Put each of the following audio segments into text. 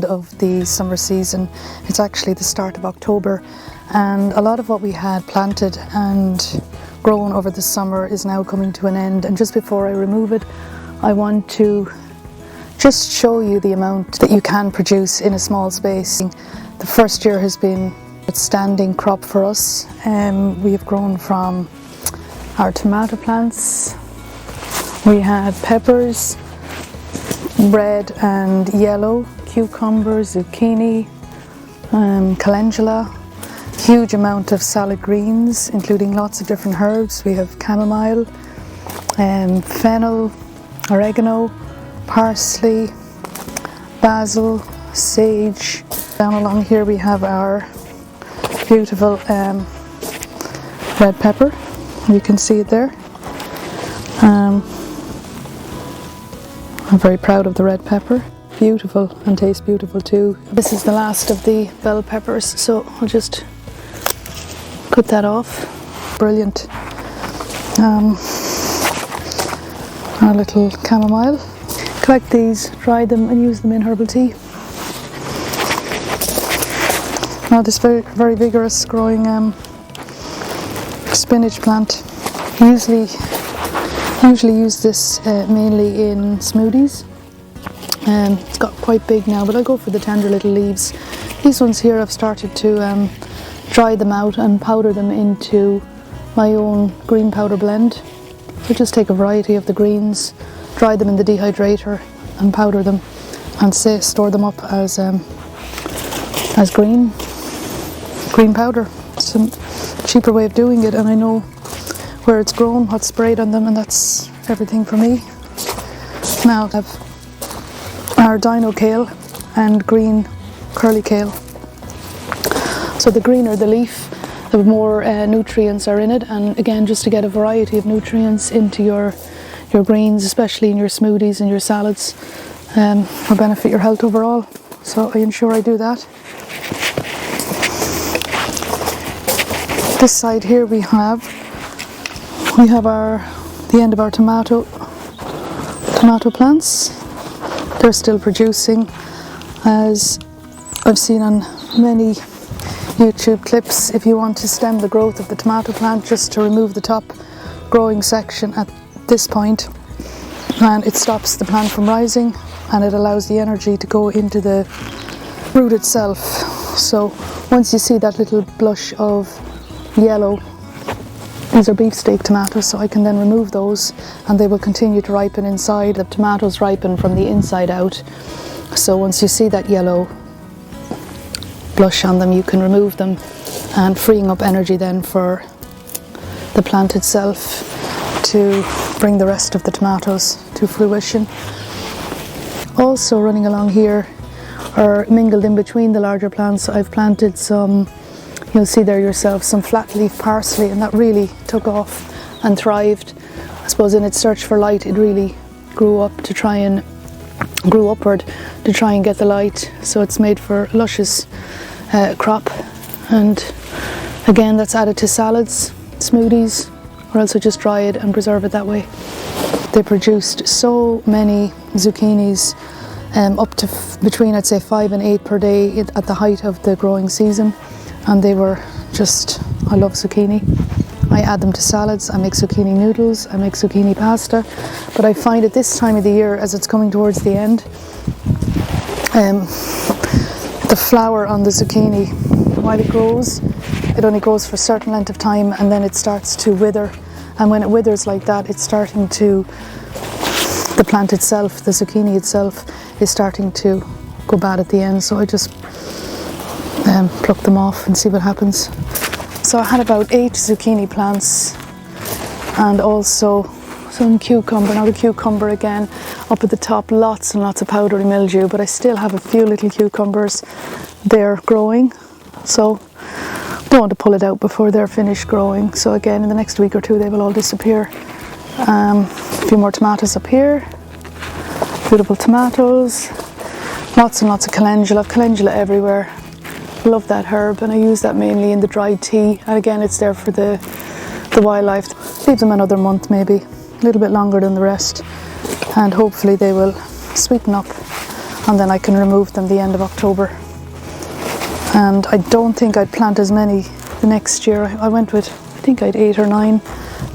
Of the summer season. It's actually the start of October, and a lot of what we had planted and grown over the summer is now coming to an end. And just before I remove it, I want to just show you the amount that you can produce in a small space. The first year has been an outstanding crop for us. We have grown from our tomato plants, we had peppers, red and yellow, cucumber, zucchini, calendula, huge amount of salad greens, including lots of different herbs. We have chamomile, fennel, oregano, parsley, basil, sage. Down along here we have our beautiful red pepper. You can see it there. I'm very proud of the red pepper. Beautiful, and tastes beautiful too. This is the last of the bell peppers, so I'll just cut that off. Brilliant. Our little chamomile. Collect these, dry them and use them in herbal tea. Now this very vigorous growing spinach plant. Usually use this mainly in smoothies. It's got quite big now, but I go for the tender little leaves. These ones here I've started to dry them out and powder them into my own green powder blend. So just take a variety of the greens, dry them in the dehydrator and powder them, and store them up as green powder. It's a cheaper way of doing it, and I know where it's grown, what's sprayed on them, and that's everything for me. Now I have our dino kale and green curly kale. So the greener the leaf, the more nutrients are in it, and again, just to get a variety of nutrients into your greens, especially in your smoothies and your salads, will benefit your health overall. So I ensure I do that. This side here we have the end of our tomato plants. They're still producing, as I've seen on many YouTube clips. If you want to stem the growth of the tomato plant, just to remove the top growing section at this point, and it stops the plant from rising, and it allows the energy to go into the root itself. So once you see that little blush of yellow, these are beefsteak tomatoes, so I can then remove those and they will continue to ripen inside. The tomatoes ripen from the inside out, so once you see that yellow blush on them, you can remove them, and freeing up energy then for the plant itself to bring the rest of the tomatoes to fruition. Also running along here, or mingled in between the larger plants, I've planted some, you'll see there yourself, some flat leaf parsley, and that really took off and thrived. I suppose in its search for light, it really grew upward to try and get the light, so it's made for a luscious crop. And again, that's added to salads, smoothies, or else I just dry it and preserve it that way. They produced so many zucchinis, up to between, I'd say, 5 and 8 per day at the height of the growing season, and they were just, I love zucchini. I add them to salads, I make zucchini noodles, I make zucchini pasta, but I find at this time of the year, as it's coming towards the end, the flower on the zucchini, while it grows, it only grows for a certain length of time, and then it starts to wither, and when it withers like that, it's starting to, the plant itself, the zucchini itself, is starting to go bad at the end, so I just pluck them off and see what happens. So I had about 8 zucchini plants, and also some cucumber. Now the cucumber again, up at the top, lots and lots of powdery mildew, but I still have a few little cucumbers. They're growing, so don't want to pull it out before they're finished growing. So again, in the next week or two, they will all disappear. A few more tomatoes up here, beautiful tomatoes, lots and lots of calendula. Calendula everywhere. Love that herb, and I use that mainly in the dried tea, and again, it's there for the wildlife. Leave them another month, maybe a little bit longer than the rest, and hopefully they will sweeten up and then I can remove them the end of October. And I don't think I'd plant as many the next year. I went with, I think I had 8 or 9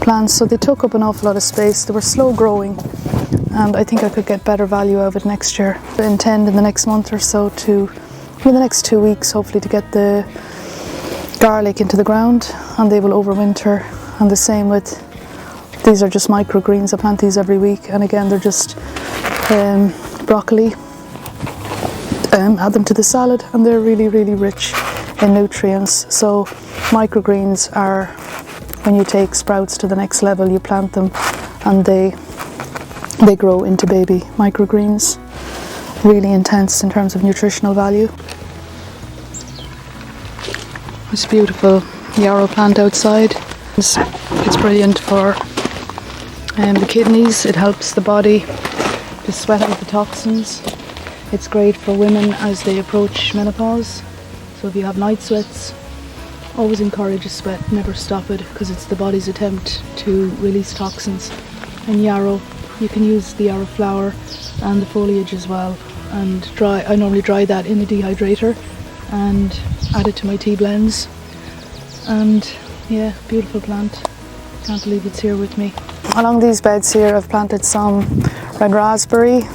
plants, so they took up an awful lot of space. They were slow growing, and I think I could get better value out of it next year. I intend in the next month or so in the next 2 weeks, hopefully, to get the garlic into the ground, and they will overwinter. And the same with, these are just microgreens. I plant these every week, and again, they're just broccoli. Add them to the salad, and they're really, really rich in nutrients. So microgreens are when you take sprouts to the next level. You plant them and they grow into baby microgreens. Really intense in terms of nutritional value. This beautiful yarrow plant outside. It's brilliant for the kidneys. It helps the body to sweat out the toxins. It's great for women as they approach menopause. So if you have night sweats, always encourage a sweat, never stop it, because it's the body's attempt to release toxins. And yarrow, you can use the yarrow flower and the foliage as well, and dry. I normally dry that in the dehydrator and add it to my tea blends. And yeah, beautiful plant. Can't believe it's here with me. Along these beds here I've planted some red raspberry.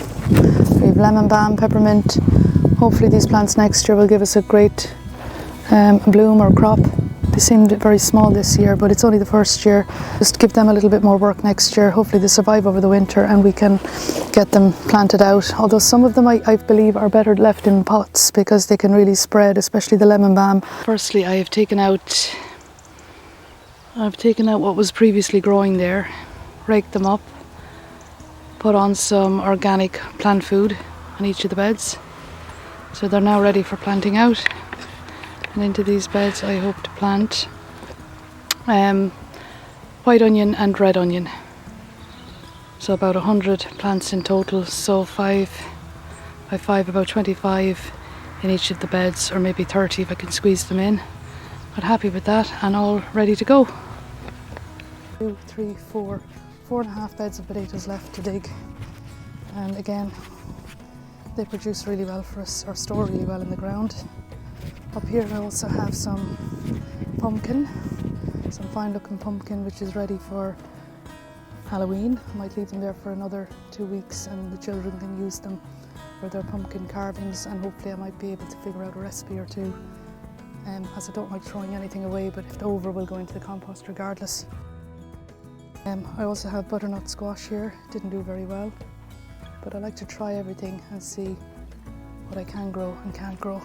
We have lemon balm, peppermint. Hopefully these plants next year will give us a great bloom or crop. They seemed very small this year, but it's only the first year. Just give them a little bit more work next year. Hopefully they survive over the winter and we can get them planted out. Although some of them I believe are better left in pots because they can really spread, especially the lemon balm. Firstly, I have taken out what was previously growing there, raked them up, put on some organic plant food on each of the beds. So they're now ready for planting out. And into these beds I hope to plant white onion and red onion. So about 100 plants in total, so 5 by 5, about 25 in each of the beds, or maybe 30 if I can squeeze them in. But happy with that and all ready to go. 2, 3, 4, 4.5 beds of potatoes left to dig. And again, they produce really well for us, or store really well in the ground. Up here I also have some pumpkin, some fine looking pumpkin which is ready for Halloween. I might leave them there for another 2 weeks and the children can use them for their pumpkin carvings, and hopefully I might be able to figure out a recipe or two, as I don't like throwing anything away, but if over will go into the compost regardless. I also have butternut squash here. Didn't do very well, but I like to try everything and see what I can grow and can't grow.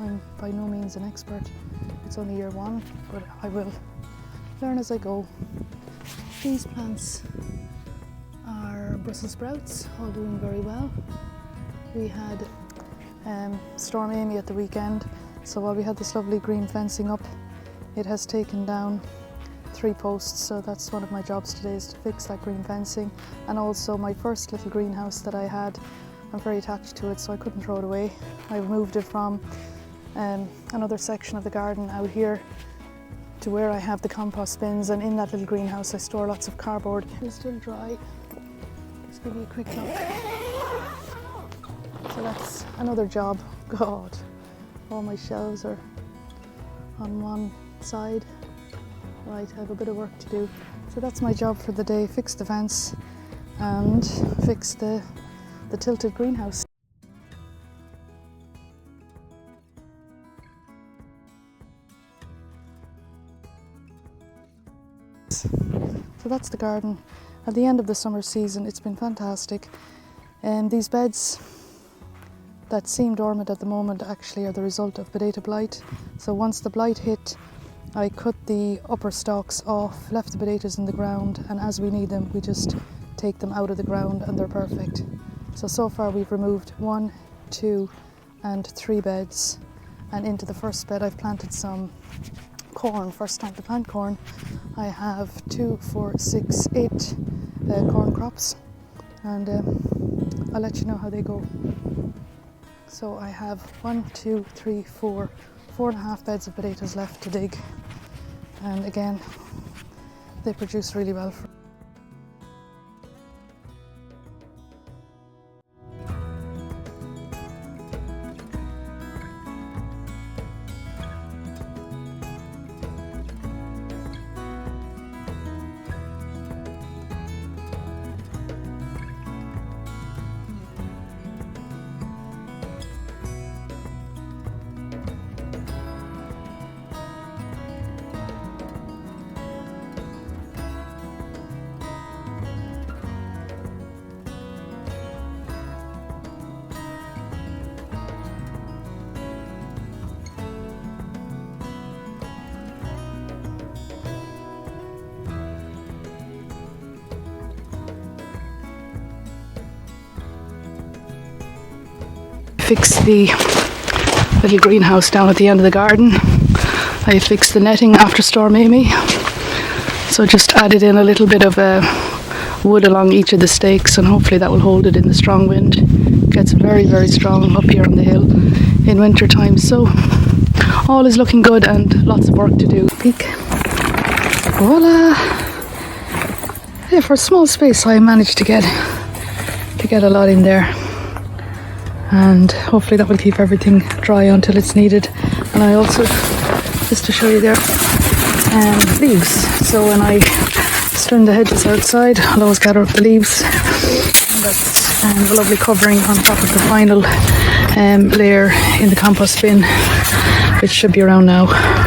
I'm by no means an expert. It's only year 1, but I will learn as I go. These plants are Brussels sprouts, all doing very well. We had Storm Amy at the weekend, so while we had this lovely green fencing up, it has taken down 3 posts, so that's one of my jobs today, is to fix that green fencing. And also my first little greenhouse that I had, I'm very attached to it, so I couldn't throw it away. I moved it from another section of the garden out here to where I have the compost bins, and in that little greenhouse I store lots of cardboard. It's still dry. Just give you a quick look. So that's another job. God, all my shelves are on one side. Right, I have a bit of work to do. So that's my job for the day, fix the fence and fix the tilted greenhouse. So that's the garden. At the end of the summer season, it's been fantastic. And these beds that seem dormant at the moment actually are the result of potato blight. So once the blight hit, I cut the upper stalks off, left the potatoes in the ground, and as we need them, we just take them out of the ground and they're perfect. So far we've removed 1, 2 and 3 beds, and into the first bed I've planted some corn. First time to plant corn. I have 2, 4, 6, 8 corn crops, and I'll let you know how they go. So I have 1, 2, 3, 4, 4.5 beds of potatoes left to dig, and again they produce really well. fixed the little greenhouse down at the end of the garden. I fixed the netting after Storm Amy, so just added in a little bit of wood along each of the stakes, and hopefully that will hold it in the strong wind. It gets very, very strong up here on the hill in winter time, so all is looking good and lots of work to do. Peek. Voila! Yeah, for a small space I managed to get a lot in there, and hopefully that will keep everything dry until it's needed. And I also, just to show you there, leaves. So when I trim the hedges outside, I'll always gather up the leaves, and that's a lovely covering on top of the final layer in the compost bin, which should be around now.